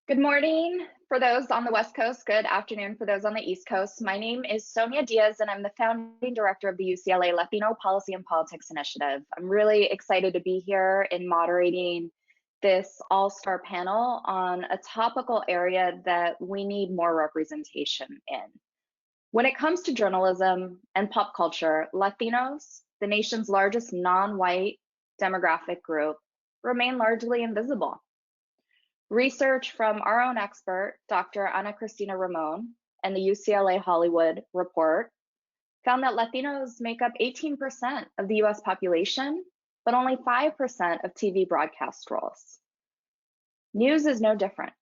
Good morning for those on the West Coast. Good afternoon for those on the East Coast. My name is Sonia Diaz, and I'm the founding director of the UCLA Latino Policy and Politics Initiative. I'm really excited to be here in moderating this all-star panel on a topical area that we need more representation in. When it comes to journalism and pop culture, Latinos, the nation's largest non-white demographic group, remain largely invisible. Research from our own expert, Dr. Ana Cristina Ramon, and the UCLA Hollywood Report found that Latinos make up 18% of the US population, but only 5% of TV broadcast roles. News is no different.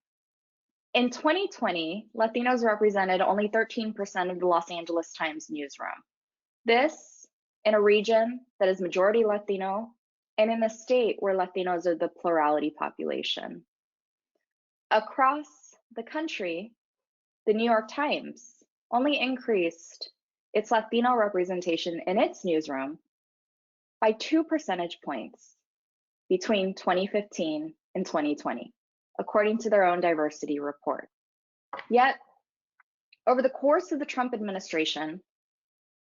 In 2020, Latinos represented only 13% of the Los Angeles Times newsroom. This in a region that is majority Latino and in a state where Latinos are the plurality population. Across the country, the New York Times only increased its Latino representation in its newsroom by 2 percentage points between 2015 and 2020, according to their own diversity report. Yet, over the course of the Trump administration,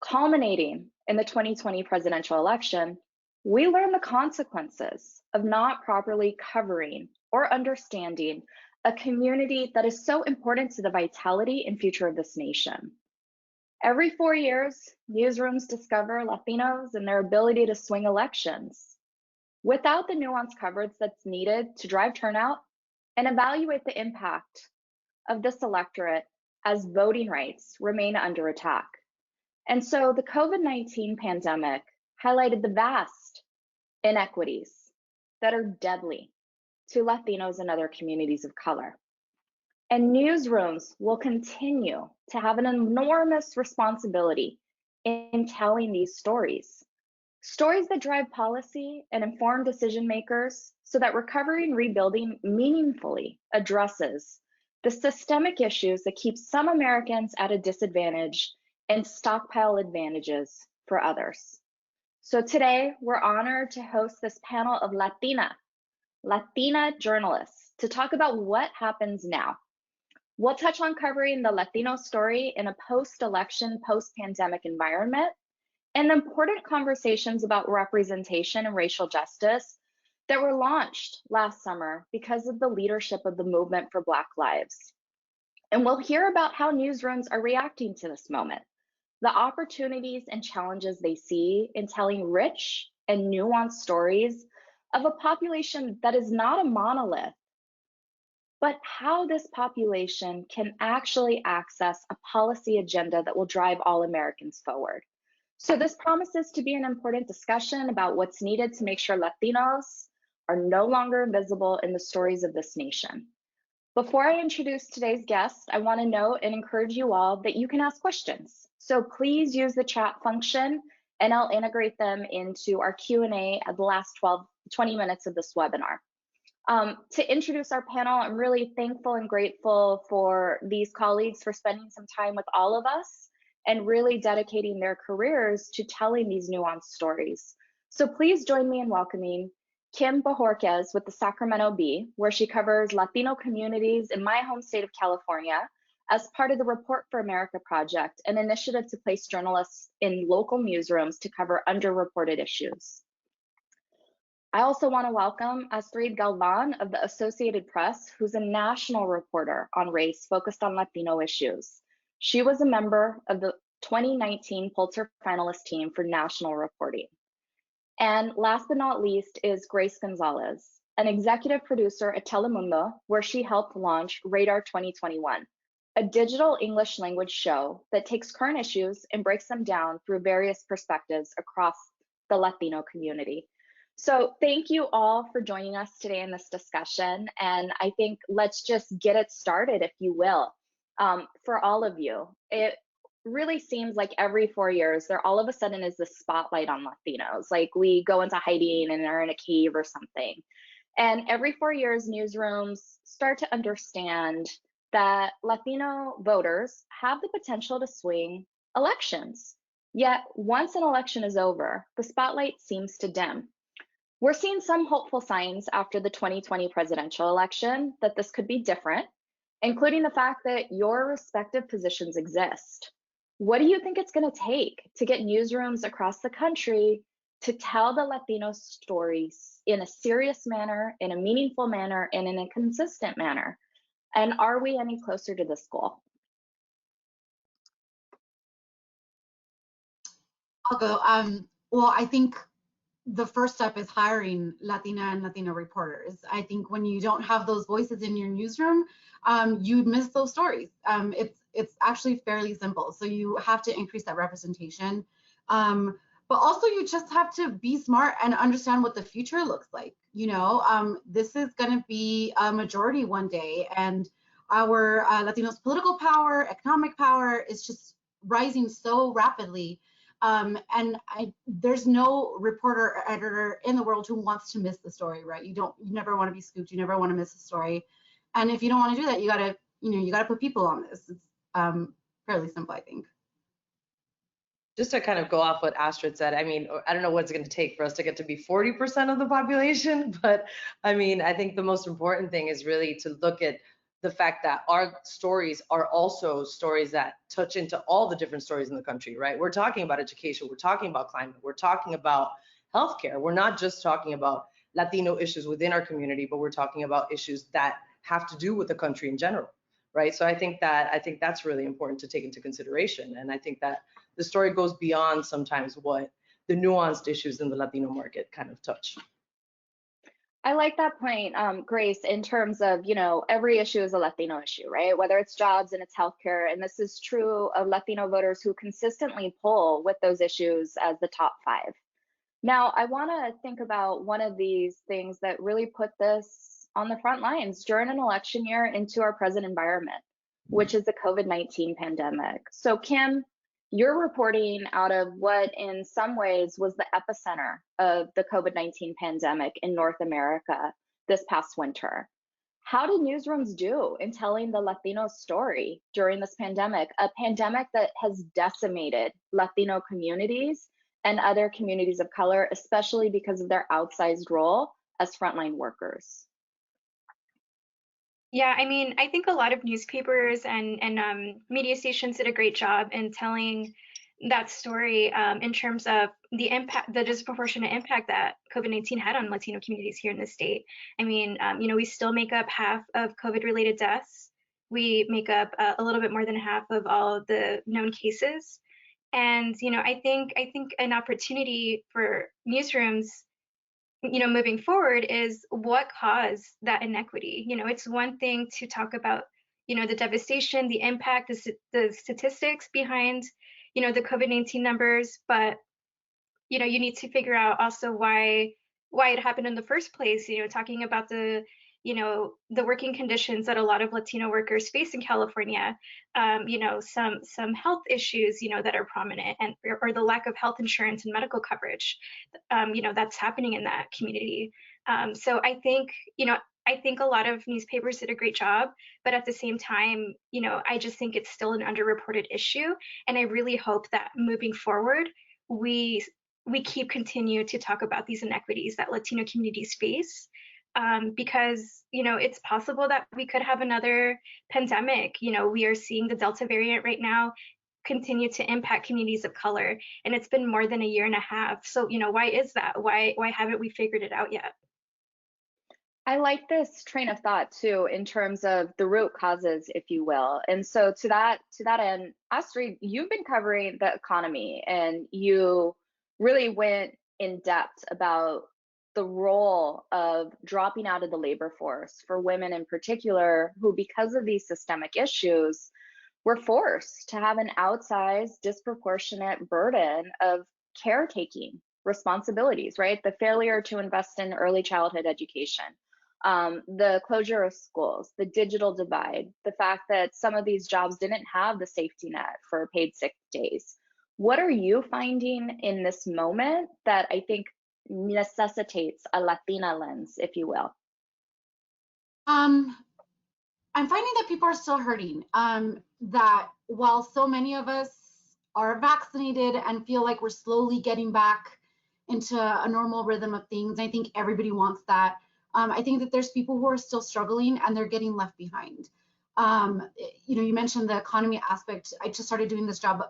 culminating in the 2020 presidential election, we learned the consequences of not properly covering or understanding a community that is so important to the vitality and future of this nation. Every 4 years, newsrooms discover Latinos and their ability to swing elections without the nuanced coverage that's needed to drive turnout and evaluate the impact of this electorate as voting rights remain under attack. And so the COVID-19 pandemic highlighted the vast inequities that are deadly to Latinos and other communities of color. And newsrooms will continue to have an enormous responsibility in telling these stories that drive policy and inform decision makers so that recovery and rebuilding meaningfully addresses the systemic issues that keep some Americans at a disadvantage and stockpile advantages for others. So today, we're honored to host this panel of Latina journalists to talk about what happens now. We'll touch on covering the Latino story in a post-election, post-pandemic environment, and important conversations about representation and racial justice that were launched last summer because of the leadership of the movement for Black Lives. And we'll hear about how newsrooms are reacting to this moment, the opportunities and challenges they see in telling rich and nuanced stories of a population that is not a monolith, but how this population can actually access a policy agenda that will drive all Americans forward. So this promises to be an important discussion about what's needed to make sure Latinos are no longer invisible in the stories of this nation. Before I introduce today's guest, I want to note and encourage you all that you can ask questions. So please use the chat function and I'll integrate them into our Q&A at the last 20 minutes of this webinar. To introduce our panel, I'm really thankful and grateful for these colleagues for spending some time with all of us and really dedicating their careers to telling these nuanced stories. So please join me in welcoming Kim Bojórquez with the Sacramento Bee, where she covers Latino communities in my home state of California as part of the Report for America project, an initiative to place journalists in local newsrooms to cover underreported issues. I also want to welcome Astrid Galvan of the Associated Press, who's a national reporter on race focused on Latino issues. She was a member of the 2019 Pulitzer finalist team for national reporting. And last but not least is Grace González, an executive producer at Telemundo, where she helped launch Radar 2021, a digital English language show that takes current issues and breaks them down through various perspectives across the Latino community. So thank you all for joining us today in this discussion. And I think let's just get it started, if you will. For all of you, it really seems like every 4 years, there all of a sudden is this spotlight on Latinos. Like we go into hiding and are in a cave or something. And every 4 years, newsrooms start to understand that Latino voters have the potential to swing elections. Yet once an election is over, the spotlight seems to dim. We're seeing some hopeful signs after the 2020 presidential election that this could be different, including the fact that your respective positions exist. What do you think it's going to take to get newsrooms across the country to tell the Latino stories in a serious manner, in a meaningful manner, and in a consistent manner? And are we any closer to this goal? I'll go. Well, I think the first step is hiring Latina and Latino reporters. I think when you don't have those voices in your newsroom, you miss those stories. It's actually fairly simple. So you have to increase that representation. But also you just have to be smart and understand what the future looks like. You know, this is going to be a majority one day, and our Latinos' political power, economic power is just rising so rapidly. And there's no reporter or editor in the world who wants to miss the story, right? You never want to be scooped. You never want to miss a story. And if you don't want to do that, you gotta put people on this. It's fairly simple, I think. Just to kind of go off what Astrid said, I mean, I don't know what it's going to take for us to get to be 40% of the population, but I mean, I think the most important thing is really to look at the fact that our stories are also stories that touch into all the different stories in the country, right? We're talking about education, we're talking about climate, we're talking about healthcare. We're not just talking about Latino issues within our community, but we're talking about issues that have to do with the country in general, right? So I think that's really important to take into consideration. And I think that the story goes beyond sometimes what the nuanced issues in the Latino market kind of touch. I like that point, Grace, in terms of, you know, every issue is a Latino issue, right? Whether it's jobs and it's healthcare. And this is true of Latino voters who consistently poll with those issues as the top 5. Now, I want to think about one of these things that really put this on the front lines during an election year into our present environment, which is the COVID-19 pandemic. So, Kim, you're reporting out of what in some ways was the epicenter of the COVID-19 pandemic in North America this past winter. How did newsrooms do in telling the Latino story during this pandemic, a pandemic that has decimated Latino communities and other communities of color, especially because of their outsized role as frontline workers? Yeah, I mean, I think a lot of newspapers and media stations did a great job in telling that story in terms of the impact, the disproportionate impact that COVID-19 had on Latino communities here in the state. I mean, you know, we still make up half of COVID-related deaths. We make up a little bit more than half of all of the known cases. And, you know, I think an opportunity for newsrooms, you know, moving forward is what caused that inequity. You know, it's one thing to talk about, you know, the devastation, the impact, the statistics behind, you know, the COVID-19 numbers, but, you know, you need to figure out also why it happened in the first place. You know, talking about the, you know, the working conditions that a lot of Latino workers face in California, you know, some health issues, you know, that are prominent, and or the lack of health insurance and medical coverage, you know, that's happening in that community. So I think, you know, I think a lot of newspapers did a great job, but at the same time, you know, I just think it's still an underreported issue, and I really hope that moving forward, we continue to talk about these inequities that Latino communities face. Because, you know, it's possible that we could have another pandemic. You know, we are seeing the Delta variant right now continue to impact communities of color, and it's been more than a year and a half. So, you know, why is that? Why haven't we figured it out yet? I like this train of thought too, in terms of the root causes, if you will. And so to that end, Astrid, you've been covering the economy, and you really went in depth about the role of dropping out of the labor force for women in particular, who, because of these systemic issues, were forced to have an outsized, disproportionate burden of caretaking responsibilities, right? The failure to invest in early childhood education, the closure of schools, the digital divide, the fact that some of these jobs didn't have the safety net for paid sick days. What are you finding in this moment that I think necessitates a Latina lens, if you will? I'm finding that people are still hurting. That while so many of us are vaccinated and feel like we're slowly getting back into a normal rhythm of things. I think everybody wants that. I think that there's people who are still struggling and they're getting left behind. You know, you mentioned the economy aspect. I just started doing this job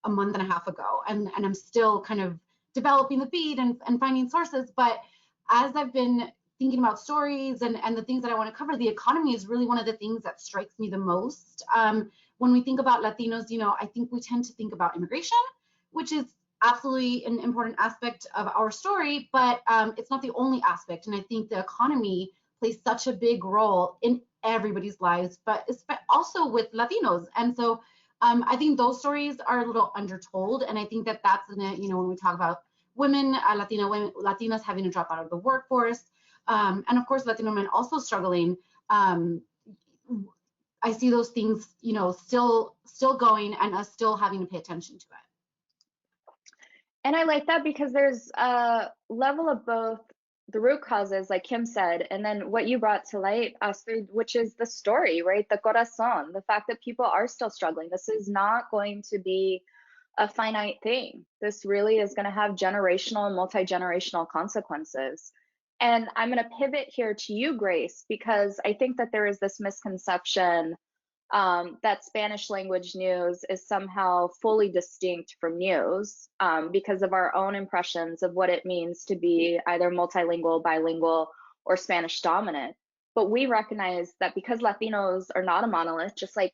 a month and a half ago, and I'm still kind of developing the feed and finding sources. But as I've been thinking about stories and the things that I want to cover, the economy is really one of the things that strikes me the most. When we think about Latinos, you know, I think we tend to think about immigration, which is absolutely an important aspect of our story, but it's not the only aspect. And I think the economy plays such a big role in everybody's lives, but also with Latinos. And so I think those stories are a little undertold. And I think that that's in it, you know, when we talk about women, Latinas having to drop out of the workforce, and of course, Latino men also struggling. I see those things, you know, still going and us still having to pay attention to it. And I like that because there's a level of both the root causes, like Kim said, and then what you brought to light, Astrid, which is the story, right? The corazón, the fact that people are still struggling. This is not going to be a finite thing. This really is going to have generational and multi-generational consequences. And I'm going to pivot here to you, Grace, because I think that there is this misconception that Spanish language news is somehow fully distinct from news because of our own impressions of what it means to be either multilingual, bilingual, or Spanish dominant. But we recognize that because Latinos are not a monolith, just like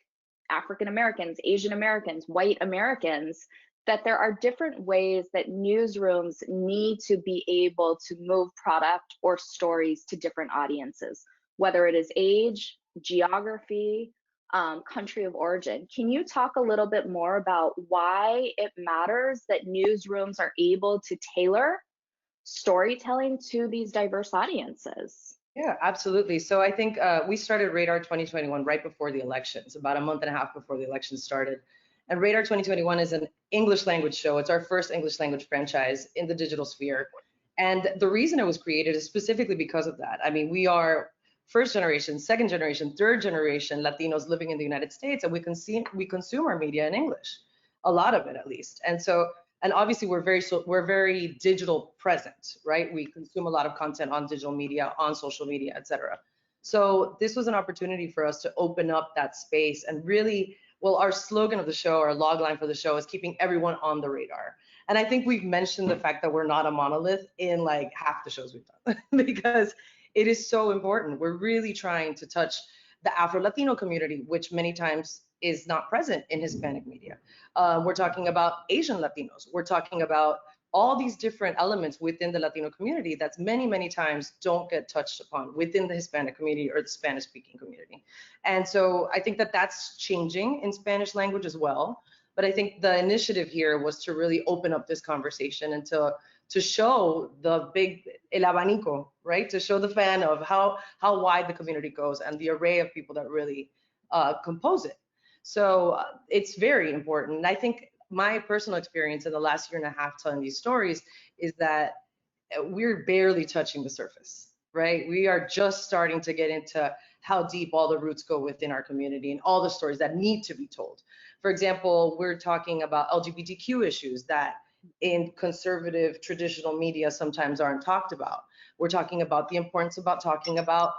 African Americans, Asian Americans, white Americans, that there are different ways that newsrooms need to be able to move product or stories to different audiences, whether it is age, geography, country of origin. Can you talk a little bit more about why it matters that newsrooms are able to tailor storytelling to these diverse audiences? Yeah, absolutely. So I think we started Radar 2021 right before the elections, about a month and a half before the election started. And Radar 2021 is an English language show. It's our first English language franchise in the digital sphere. And the reason it was created is specifically because of that. I mean, we are first generation, second generation, third generation Latinos living in the United States, and we consume our media in English, a lot of it at least. And so, and obviously we're very digital present, right? We consume a lot of content on digital media, on social media, et cetera. So this was an opportunity for us to open up that space and really, well, our slogan of the show, our logline for the show is keeping everyone on the radar. And I think we've mentioned the fact that we're not a monolith in like half the shows we've done because it is so important. We're really trying to touch the Afro-Latino community, which many times is not present in Hispanic media. We're talking about Asian Latinos. We're talking about all these different elements within the Latino community that many, many times don't get touched upon within the Hispanic community or the Spanish-speaking community. And so I think that that's changing in Spanish language as well. But I think the initiative here was to really open up this conversation and to show the big el abanico, right? To show the fan of how wide the community goes and the array of people that really compose it. So it's very important. And I think my personal experience in the last year and a half telling these stories is that we're barely touching the surface, right? We are just starting to get into how deep all the roots go within our community and all the stories that need to be told. For example, we're talking about LGBTQ issues that in conservative traditional media sometimes aren't talked about. We're talking about the importance about talking about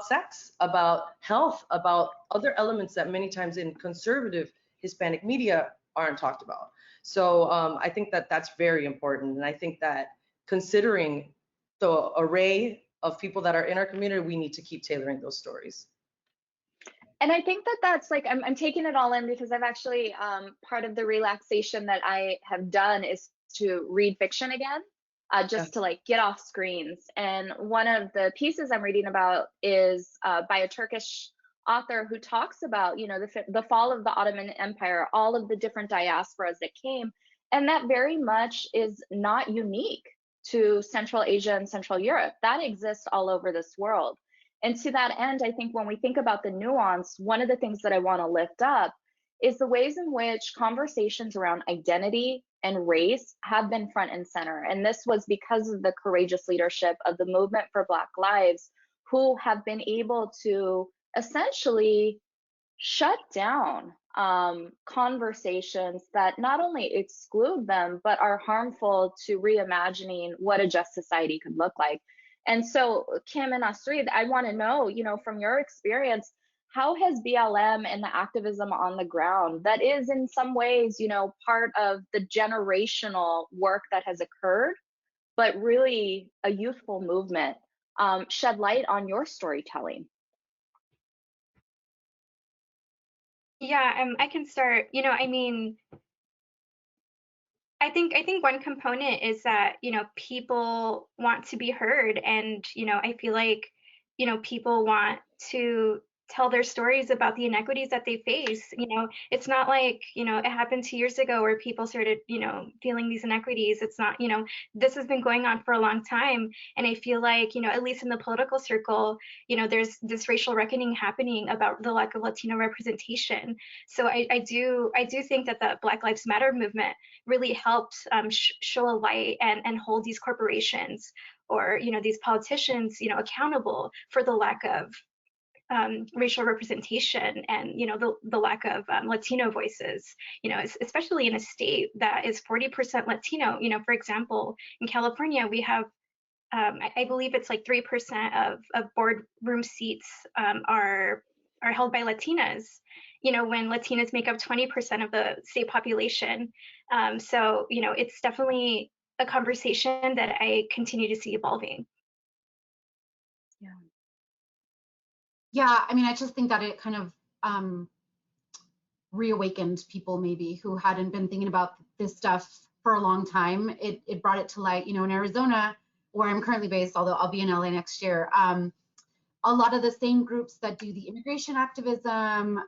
sex, about health, about other elements that many times in conservative Hispanic media aren't talked about. So I think that that's very important. And I think that considering the array of people that are in our community, we need to keep tailoring those stories. And I think that that's like, I'm taking it all in because I've actually, part of the relaxation that I have done is to read fiction again, just to like get off screens. And one of the pieces I'm reading about is by a Turkish author who talks about, you know, the fall of the Ottoman Empire, all of the different diasporas that came. And that very much is not unique to Central Asia and Central Europe. That exists all over this world. And to that end, I think when we think about the nuance, one of the things that I want to lift up is the ways in which conversations around identity and race have been front and center. And this was because of the courageous leadership of the movement for Black Lives, who have been able to essentially shut down conversations that not only exclude them, but are harmful to reimagining what a just society could look like. And so, Kim and Astrid, I want to know, from your experience, how has BLM and the activism on the ground that is in some ways, part of the generational work that has occurred, but really a youthful movement, shed light on your storytelling? Yeah, I can start. I think one component is that, people want to be heard, and, I feel like, people want to tell their stories about the inequities that they face. It's not like, it happened 2 years ago where people started, feeling these inequities. It's not, this has been going on for a long time. And I feel like, at least in the political circle, there's this racial reckoning happening about the lack of Latino representation. So I do think that the Black Lives Matter movement really helped show a light and hold these corporations or these politicians accountable for the lack of racial representation and the lack of Latino voices, especially in a state that is 40% Latino. For example, in California we have I believe it's like 3% of boardroom seats are held by Latinas, when Latinas make up 20% of the state population. So, it's definitely a conversation that I continue to see evolving. Yeah. Yeah, I mean, I just think that it kind of reawakened people maybe who hadn't been thinking about this stuff for a long time. It brought it to light, in Arizona, where I'm currently based, although I'll be in LA next year. A lot of the same groups that do the immigration activism,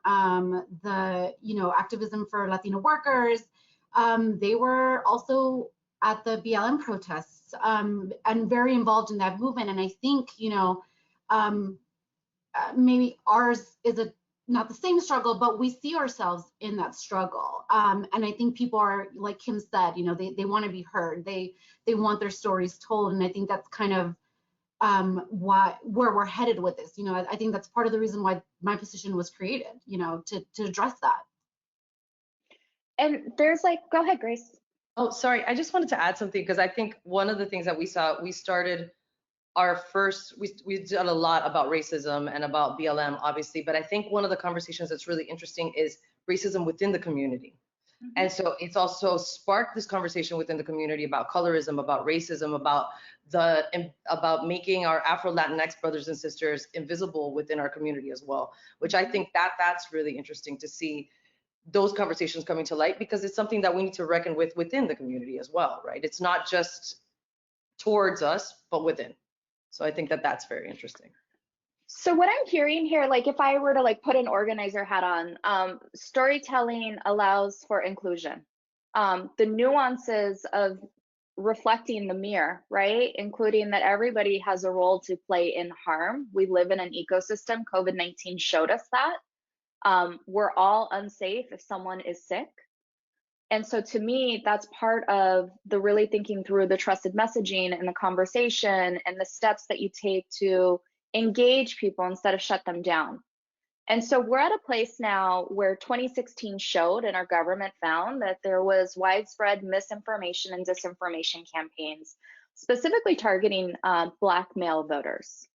the activism for Latino workers, they were also at the BLM protests and very involved in that movement. And I think maybe ours is not the same struggle, but we see ourselves in that struggle. And I think people are, like Kim said, they want to be heard. They want their stories told. And I think that's kind of where we're headed with this. I think that's part of the reason why my position was created, to address that. And there's go ahead, Grace. Oh, sorry. I just wanted to add something because I think one of the things that we saw, we started we did a lot about racism and about BLM, obviously, but I think one of the conversations that's really interesting is racism within the community. Mm-hmm. And so it's also sparked this conversation within the community about colorism, about racism, about making our Afro-Latinx brothers and sisters invisible within our community as well, which I think that's really interesting to see those conversations coming to light, because it's something that we need to reckon with within the community as well, right? It's not just towards us, but within. So I think that's very interesting. So what I'm hearing here, if I were to put an organizer hat on, storytelling allows for inclusion. The nuances of reflecting the mirror, right? Including that everybody has a role to play in harm. We live in an ecosystem. COVID-19 showed us that. We're all unsafe if someone is sick. And so to me, that's part of the really thinking through the trusted messaging and the conversation and the steps that you take to engage people instead of shut them down. And so we're at a place now where 2016 showed and our government found that there was widespread misinformation and disinformation campaigns, specifically targeting Black male voters.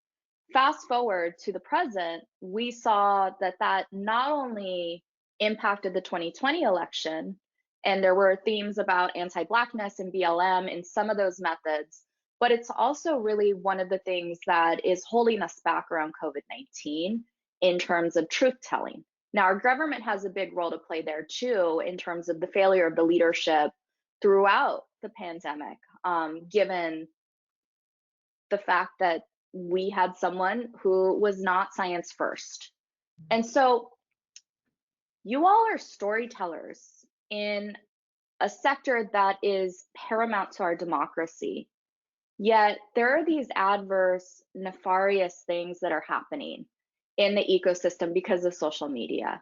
Fast forward to the present, we saw that not only impacted the 2020 election, and there were themes about anti-Blackness and BLM in some of those methods, but it's also really one of the things that is holding us back around COVID-19 in terms of truth telling. Now, our government has a big role to play there too, in terms of the failure of the leadership throughout the pandemic, given the fact that we had someone who was not science first. And so you all are storytellers in a sector that is paramount to our democracy. Yet there are these adverse, nefarious things that are happening in the ecosystem because of social media.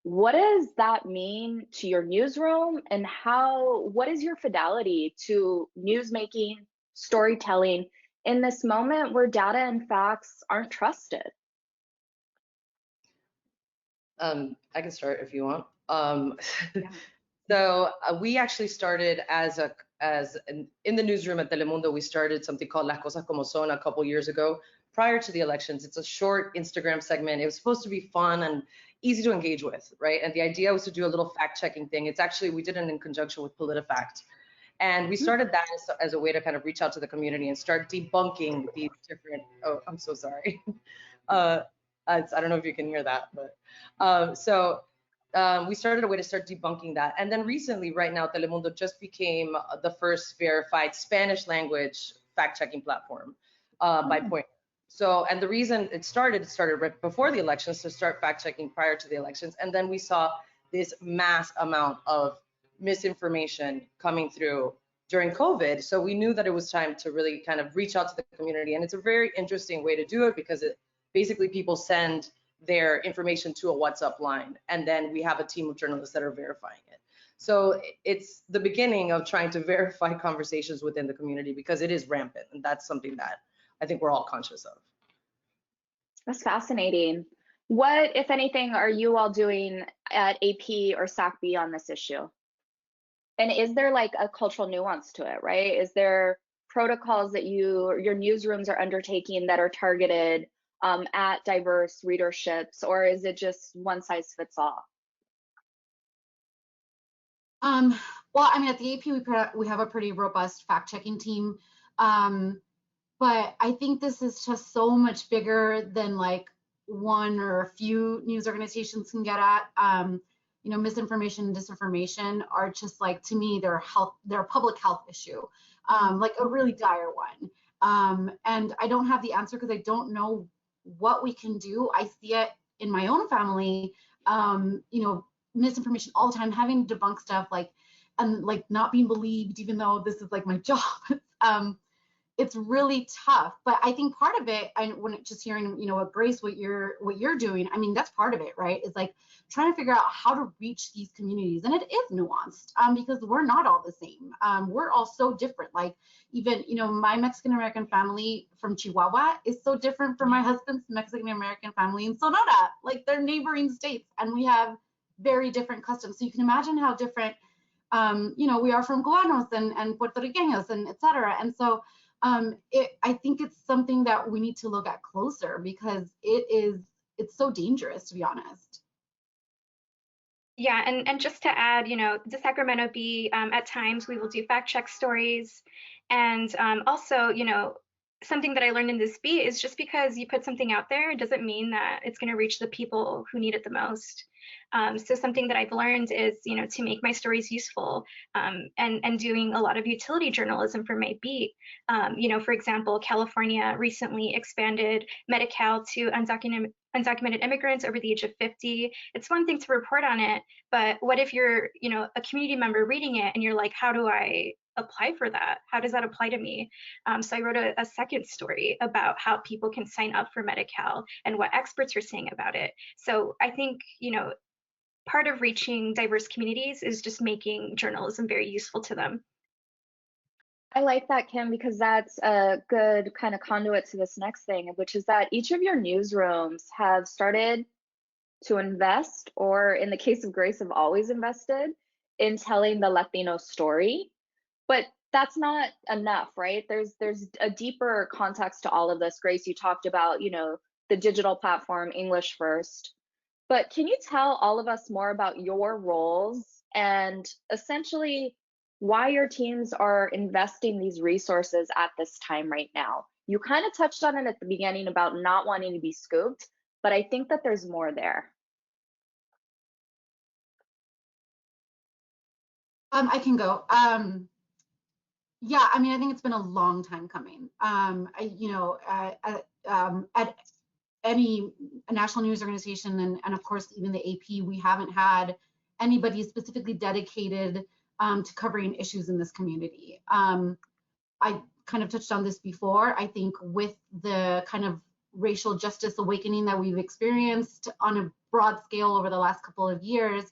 What does that mean to your newsroom, and what is your fidelity to newsmaking, storytelling in this moment where data and facts aren't trusted? I can start if you want. Yeah. So we actually started in the newsroom at Telemundo. We started something called Las Cosas Como Son a couple years ago, prior to the elections. It's a short Instagram segment. It was supposed to be fun and easy to engage with, right? And the idea was to do a little fact-checking thing. It's actually, we did it in conjunction with PolitiFact. And we started that as a way to kind of reach out to the community and start debunking these different, oh, I'm so sorry. I don't know if you can hear that, but we started a way to start debunking that. And then recently, right now, Telemundo just became the first verified Spanish language fact-checking platform by point. So, and the reason it started right before the elections to start fact-checking prior to the elections. And then we saw this mass amount of misinformation coming through during COVID. So we knew that it was time to really kind of reach out to the community. And it's a very interesting way to do it because basically people send their information to a WhatsApp line, and then we have a team of journalists that are verifying it. So it's the beginning of trying to verify conversations within the community because it is rampant, and that's something that I think we're all conscious of. That's fascinating. What, if anything, are you all doing at AP or SACB on this issue? And is there like a cultural nuance to it, right? Is there protocols that your newsrooms are undertaking that are targeted at diverse readerships, or is it just one size fits all? Well, I mean, at the AP, we have a pretty robust fact-checking team, but I think this is just so much bigger than like one or a few news organizations can get at. You know, misinformation and disinformation are just like, to me, they're a public health issue, like a really dire one. And I don't have the answer because I don't know what we can do. I see it in my own family, you know, misinformation all the time, having to debunk stuff and not being believed, even though this is like my job. It's really tough. But I think part of it, and when just hearing, you know, Grace, what you're doing, I mean, that's part of it, right? Is like trying to figure out how to reach these communities, and it is nuanced because we're not all the same. We're all so different. Like even, you know, my Mexican American family from Chihuahua is so different from my husband's Mexican American family in Sonora. Like they're neighboring states, and we have very different customs. So you can imagine how different, you know, we are from Cubanos and Puerto Ricanos and et cetera. And so I think it's something that we need to look at closer because it's so dangerous, to be honest. Yeah, and just to add, you know, the Sacramento Bee, at times we will do fact check stories. And also, you know, something that I learned in this beat is just because you put something out there, it doesn't mean that it's going to reach the people who need it the most. So something that I've learned is, you know, to make my stories useful, and doing a lot of utility journalism for my beat. You know, for example, California recently expanded Medi-Cal to undocumented immigrants over the age of 50. It's one thing to report on it, but what if you're, you know, a community member reading it and you're like, how do I apply for that? How does that apply to me? So I wrote a second story about how people can sign up for Medi-Cal and what experts are saying about it. So I think, you know, part of reaching diverse communities is just making journalism very useful to them. I like that, Kim, because that's a good kind of conduit to this next thing, which is that each of your newsrooms have started to invest, or in the case of Grace, have always invested in telling the Latino story. But that's not enough, right? There's a deeper context to all of this. Grace, you talked about, you know, the digital platform, English first. But can you tell all of us more about your roles and essentially why your teams are investing these resources at this time right now? You kind of touched on it at the beginning about not wanting to be scooped, but I think that there's more there. I can go. Yeah, I mean, I think it's been a long time coming. You know, at any national news organization, and of course, even the AP, we haven't had anybody specifically dedicated to covering issues in this community. I kind of touched on this before. I think with the kind of racial justice awakening that we've experienced on a broad scale over the last couple of years,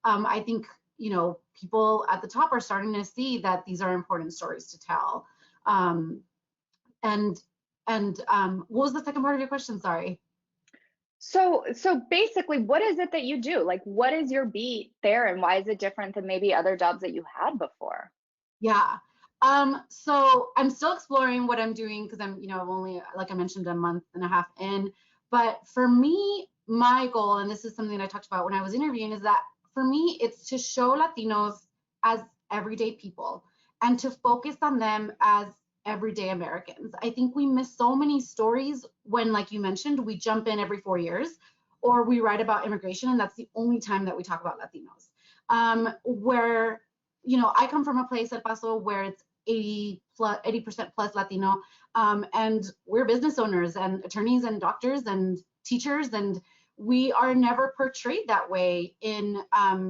I think, you know, people at the top are starting to see that these are important stories to tell. And what was the second part of your question? Sorry. So basically, what is it that you do? Like, what is your beat there, and why is it different than maybe other jobs that you had before? Yeah. So I'm still exploring what I'm doing because I'm, I've only, like I mentioned, a month and a half in. But for me, my goal, and this is something I talked about when I was interviewing, is that for me, it's to show Latinos as everyday people and to focus on them as everyday Americans. I think we miss so many stories when, like you mentioned, we jump in every 4 years or we write about immigration, and that's the only time that we talk about Latinos. Where I come from a place at Paso where it's 80% plus Latino, and we're business owners and attorneys and doctors and teachers, and we are never portrayed that way in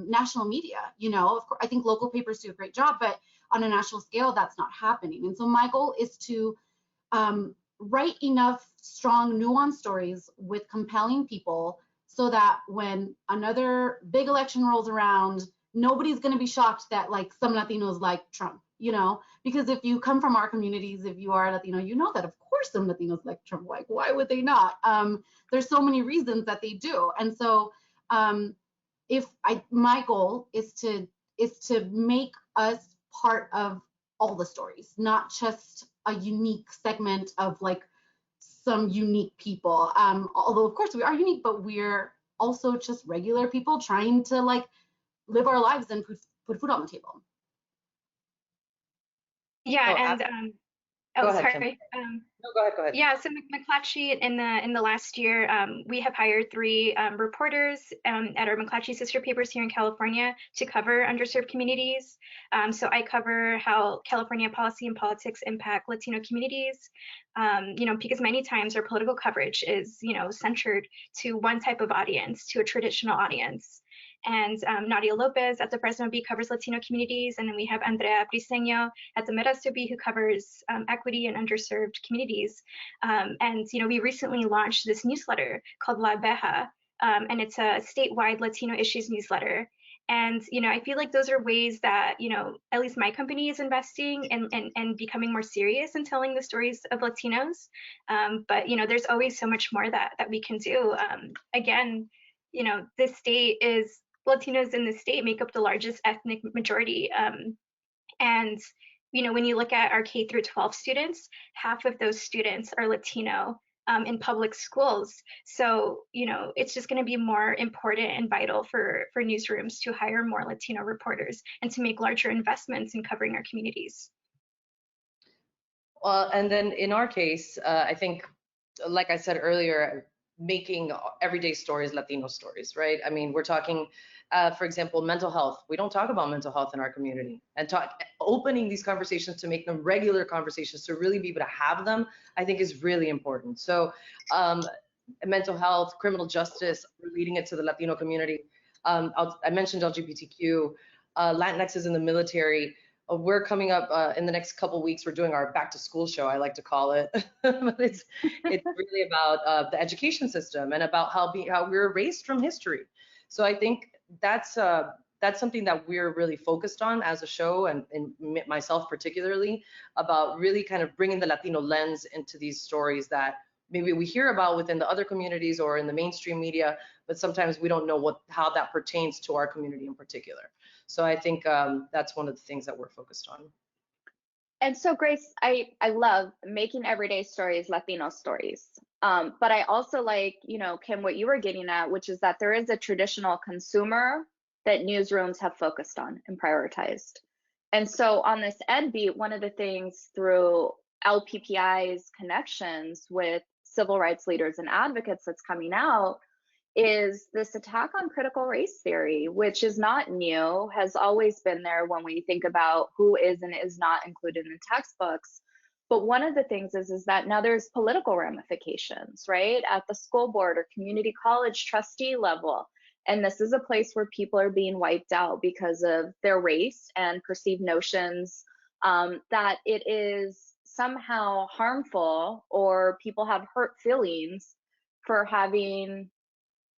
national media. Of course, I think local papers do a great job, but on a national scale, that's not happening. And so my goal is to write enough strong, nuanced stories with compelling people so that when another big election rolls around, nobody's going to be shocked that like some Latinos like Trump, because if you come from our communities, if you are Latino, that of course some Latinos like Trump. Like, why would they not? There's so many reasons that they do. And so my goal is to make us part of all the stories, not just a unique segment of like some unique people. Although of course we are unique, but we're also just regular people trying to like live our lives and put food on the table. Yeah, go ahead, sorry. No, go ahead. Yeah, so McClatchy in the last year, we have hired 3 reporters at our McClatchy sister papers here in California to cover underserved communities. So I cover how California policy and politics impact Latino communities, because many times our political coverage is, centered to one type of audience, to a traditional audience. And Nadia Lopez at the Fresno Bee covers Latino communities. And then we have Andrea Briseño at the Modesto Bee who covers equity and underserved communities. And we recently launched this newsletter called La Abeja, and it's a statewide Latino issues newsletter. And I feel like those are ways that at least my company is investing and becoming more serious in telling the stories of Latinos. But there's always so much more that we can do. Again, this state is Latinos in the state make up the largest ethnic majority. And when you look at our K through 12 students, half of those students are Latino in public schools. So, it's just going to be more important and vital for newsrooms to hire more Latino reporters and to make larger investments in covering our communities. And then in our case, I think, like I said earlier, making everyday stories Latino stories, right? I mean, we're talking, for example, mental health. We don't talk about mental health in our community, and opening these conversations to make them regular conversations to really be able to have them, I think is really important. So mental health, criminal justice, relating it to the Latino community. I mentioned LGBTQ, Latinx in the military. We're coming up in the next couple of weeks. We're doing our back to school show, I like to call it. But it's really about the education system and about how we're erased from history. So I think that's something that we're really focused on as a show, and myself particularly, about really kind of bringing the Latino lens into these stories that maybe we hear about within the other communities or in the mainstream media, but sometimes we don't know how that pertains to our community in particular. So I think that's one of the things that we're focused on. And so Grace, I love making everyday stories Latino stories. But I also like, Kim, what you were getting at, which is that there is a traditional consumer that newsrooms have focused on and prioritized. And so on this ed beat, one of the things through LPPI's connections with civil rights leaders and advocates that's coming out is this attack on critical race theory, which is not new, has always been there when we think about who is and is not included in textbooks. But one of the things is that now there's political ramifications, right? At the school board or community college trustee level. And this is a place where people are being wiped out because of their race and perceived notions that it is somehow harmful or people have hurt feelings for having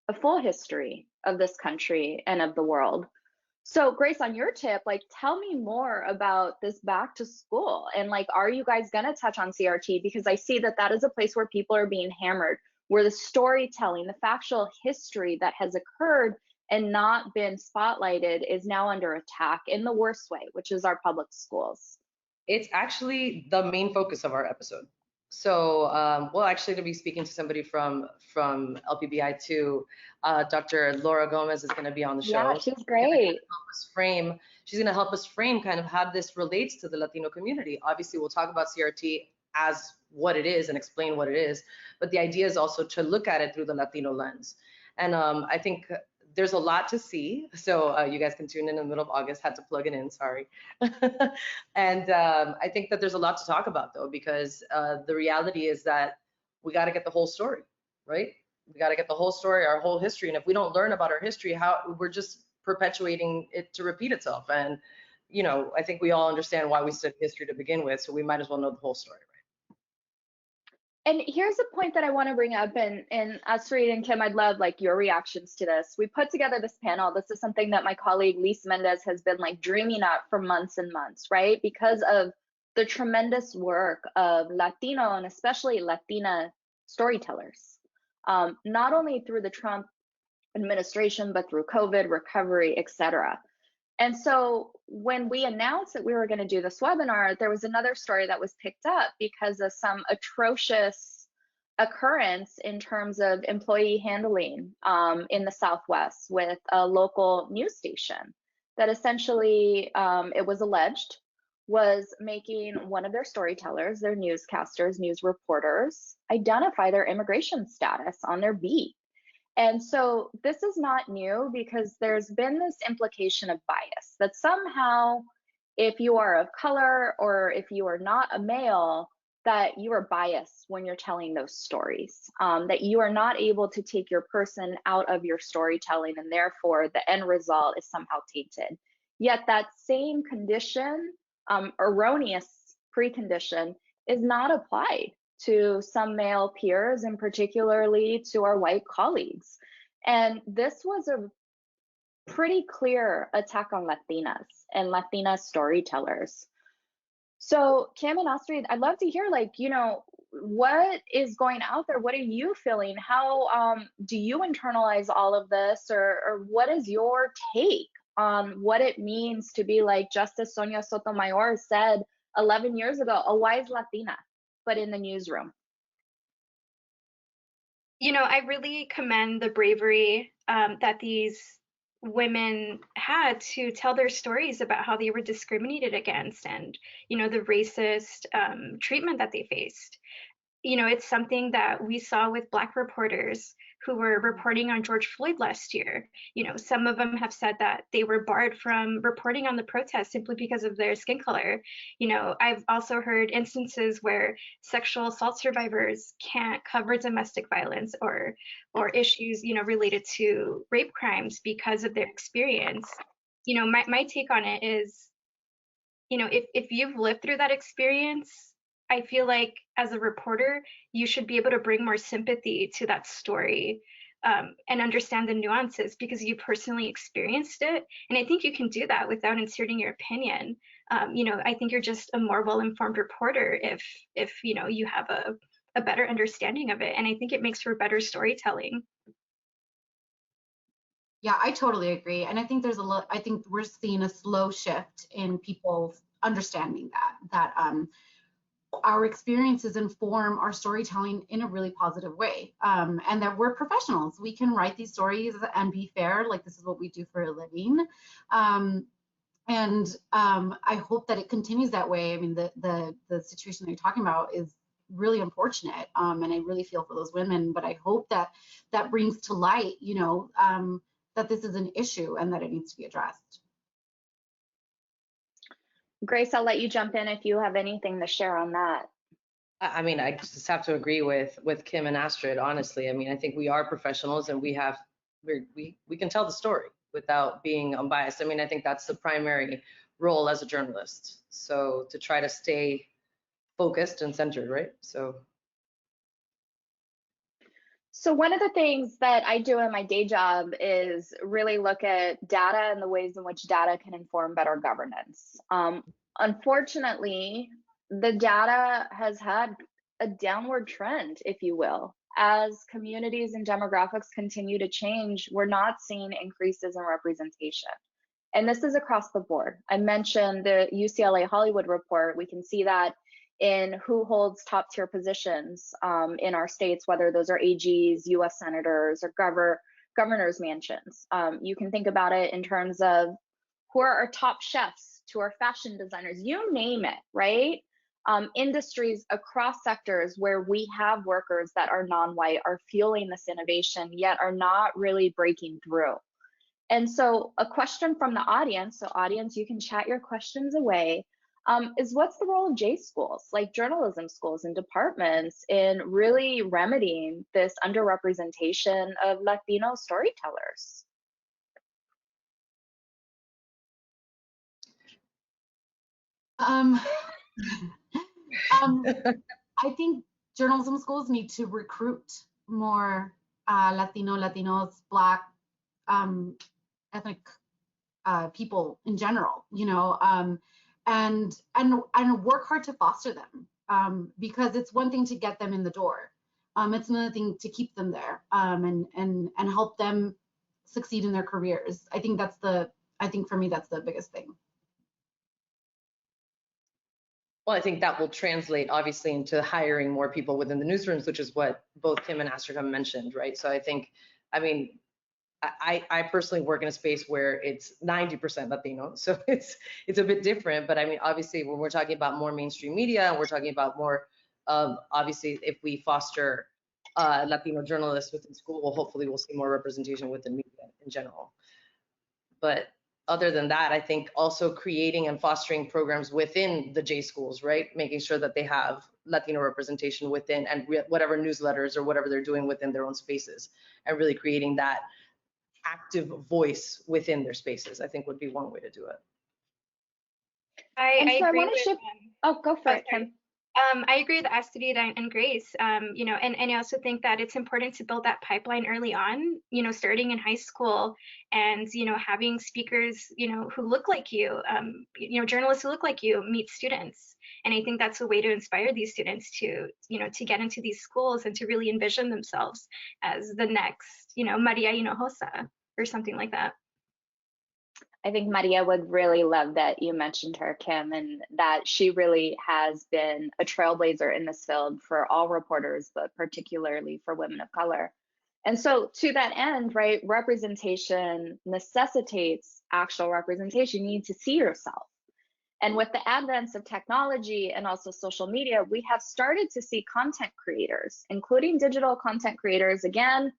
a full history of this country and of the world. So Grace, on your tip, tell me more about this back to school, and are you guys going to touch on CRT? Because I see that is a place where people are being hammered where the storytelling, the factual history that has occurred and not been spotlighted is now under attack in the worst way, which is our public schools. It's actually the main focus of our episode. So we'll actually be speaking to somebody from LPBI too. Dr. Laura Gomez is going to be on the show. Yeah, she's great. She's going to help us frame kind of how this relates to the Latino community. Obviously, we'll talk about CRT as what it is and explain what it is, but the idea is also to look at it through the Latino lens. And I think there's a lot to see. So you guys can tune in the middle of August, had to plug it in, sorry. And I think that there's a lot to talk about though, because the reality is that we got to get the whole story, right? We got to get the whole story, our whole history. And if we don't learn about our history, how we're just perpetuating it to repeat itself. And, you know, I think we all understand why we study history to begin with. So we might as well know the whole story, right? And here's a point that I want to bring up, and Astrid and Kim, I'd love like your reactions to this. We put together this panel. This is something that my colleague Lise Mendez has been like dreaming up for months and months, right? Because of the tremendous work of Latino and especially Latina storytellers, not only through the Trump administration, but through COVID, recovery, etc. And so when we announced that we were going to do this webinar, there was another story that was picked up because of some atrocious occurrence in terms of employee handling in the Southwest with a local news station that essentially, it was alleged, was making one of their storytellers, their newscasters, news reporters, identify their immigration status on their beat. And so this is not new because there's been this implication of bias that somehow if you are of color or if you are not a male, that you are biased when you're telling those stories, that you are not able to take your person out of your storytelling and therefore the end result is somehow tainted. Yet that same condition, erroneous precondition, is not applied to some male peers and particularly to our white colleagues. And this was a pretty clear attack on Latinas and Latina storytellers. So Kim and Astrid, I'd love to hear, like, you know, what is going out there? What are you feeling? How do you internalize all of this, or what is your take on what it means to be, like Justice Sonia Sotomayor said 11 years ago, a wise Latina, but in the newsroom? You know, I really commend the bravery that these women had to tell their stories about how they were discriminated against and, you know, the racist treatment that they faced. You know, it's something that we saw with Black reporters who were reporting on George Floyd last year. You know, some of them have said that they were barred from reporting on the protest simply because of their skin color. You know, I've also heard instances where sexual assault survivors can't cover domestic violence or issues, you know, related to rape crimes because of their experience. You know, my take on it is, you know, if you've lived through that experience, I feel like as a reporter, you should be able to bring more sympathy to that story and understand the nuances because you personally experienced it. And I think you can do that without inserting your opinion. You know, I think you're just a more well-informed reporter if you know, you have a better understanding of it. And I think it makes for better storytelling. Yeah, I totally agree. And I think I think we're seeing a slow shift in people understanding that our experiences inform our storytelling in a really positive way, and that we're professionals. We can write these stories and be fair, like this is what we do for a living. And I hope that it continues that way. I mean, the situation that you're talking about is really unfortunate, and I really feel for those women, but I hope that that brings to light, you know, that this is an issue and that it needs to be addressed. Grace, I'll let you jump in if you have anything to share on that. I mean, I just have to agree with Kim and Astrid, honestly. I mean, I think we are professionals and we can tell the story without being unbiased. I mean, I think that's the primary role as a journalist. So to try to stay focused and centered, right? So one of the things that I do in my day job is really look at data and the ways in which data can inform better governance. Unfortunately, the data has had a downward trend, if you will, as communities and demographics continue to change, we're not seeing increases in representation. And this is across the board. I mentioned the UCLA Hollywood report. We can see that in who holds top tier positions in our states, whether those are AGs, US senators, or governor's mansions. You can think about it in terms of who are our top chefs, to our fashion designers, you name it, right? Industries across sectors where we have workers that are non-white are fueling this innovation, yet are not really breaking through. And so a question from the audience, so audience, you can chat your questions away, is what's the role of J schools, like journalism schools and departments, in really remedying this underrepresentation of Latino storytellers? I think journalism schools need to recruit more Latinos, Black, ethnic people in general, you know, and work hard to foster them, because it's one thing to get them in the door. It's another thing to keep them there, and help them succeed in their careers. I think for me, that's the biggest thing. Well, I think that will translate obviously into hiring more people within the newsrooms, which is what both Kim and Astrid have mentioned, right? So I think, I mean, I personally work in a space where it's 90% Latino, so it's a bit different. But I mean, obviously, when we're talking about more mainstream media, and we're talking about more, obviously, if we foster Latino journalists within school, well, hopefully we'll see more representation within media in general. But other than that, I think also creating and fostering programs within the J schools, right? Making sure that they have Latino representation within, and whatever newsletters or whatever they're doing within their own spaces, and really creating that active voice within their spaces, I think would be one way to do it. I agree want to shift. Oh, go for it, Kim. I agree with Astrid and Grace, you know, and I also think that it's important to build that pipeline early on, you know, starting in high school, and, you know, having speakers, you know, who look like you know, journalists who look like you meet students. And I think that's a way to inspire these students to, you know, to get into these schools and to really envision themselves as the next, you know, Maria Hinojosa or something like that. I think Maria would really love that you mentioned her, Kim, and that she really has been a trailblazer in this field for all reporters, but particularly for women of color. And so to that end, right, representation necessitates actual representation. You need to see yourself. And with the advent of technology and also social media, we have started to see content creators, including digital content creators. Again,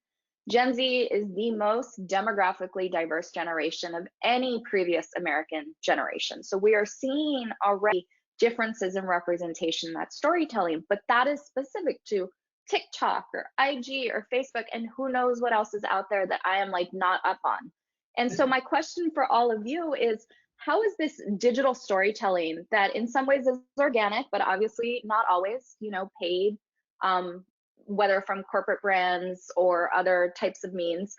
Gen Z is the most demographically diverse generation of any previous American generation. So we are seeing already differences in representation, that storytelling, but that is specific to TikTok or IG or Facebook, and who knows what else is out there that I am like not up on. And so my question for all of you is, how is this digital storytelling that in some ways is organic, but obviously not always, you know, paid, whether from corporate brands or other types of means,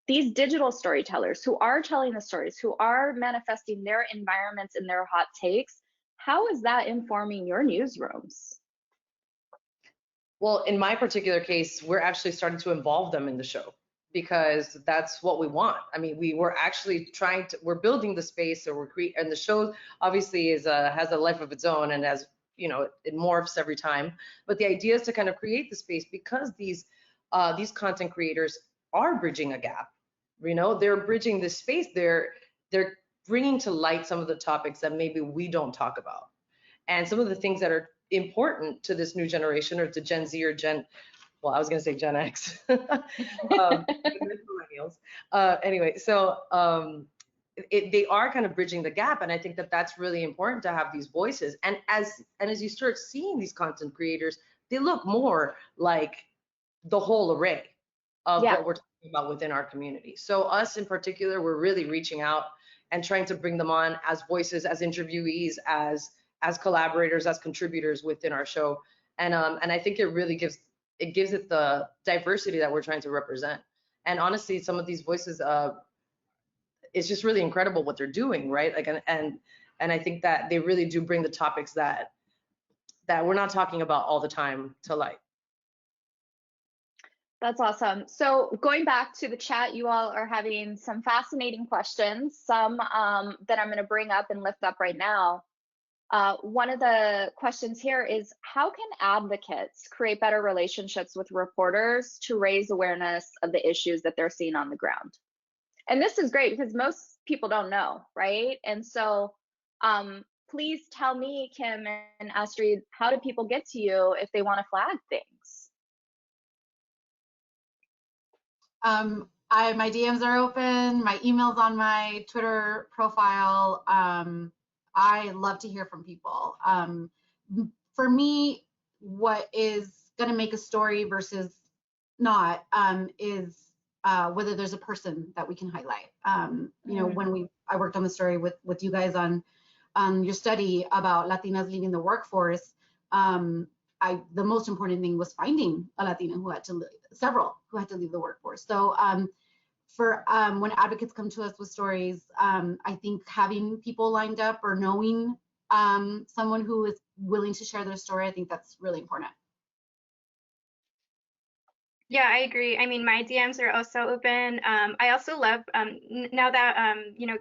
these digital storytellers who are telling the stories, who are manifesting their environments and their hot takes, how is that informing your newsrooms? Well, in my particular case, we're actually starting to involve them in the show, because that's what we want. I mean, we're actually we're building the space, or and the show obviously has a life of its own, and as you know, it morphs every time. But the idea is to kind of create the space, because these content creators are bridging a gap. You know, they're bridging this space. They're bringing to light some of the topics that maybe we don't talk about, and some of the things that are important to this new generation, or to Gen Z, or well, I was going to say Gen X, millennials. Anyway, so they are kind of bridging the gap, and I think that that's really important to have these voices. And as you start seeing these content creators, they look more like the whole array of what we're talking about within our community. So us in particular, we're really reaching out and trying to bring them on as voices, as interviewees, as collaborators, as contributors within our show. And I think it really gives it the diversity that we're trying to represent. And honestly, some of these voices, it's just really incredible what they're doing, right? Like, and I think that they really do bring the topics that we're not talking about all the time to light. That's awesome. So going back to the chat, you all are having some fascinating questions, some that I'm going to bring up and lift up right now. One of the questions here is, how can advocates create better relationships with reporters to raise awareness of the issues that they're seeing on the ground? And this is great because most people don't know, right? And so please tell me, Kim and Astrid, how do people get to you if they want to flag things? My DMs are open, my email's on my Twitter profile. I love to hear from people. For me, what is going to make a story versus not is whether there's a person that we can highlight. You know, when I worked on the story with you guys on your study about Latinas leaving the workforce, the most important thing was finding a Latina who had to several who had to leave the workforce. So when advocates come to us with stories, I think having people lined up or knowing someone who is willing to share their story, I think that's really important. Yeah, I agree. I mean, my DMs are also open. I also love now that you know,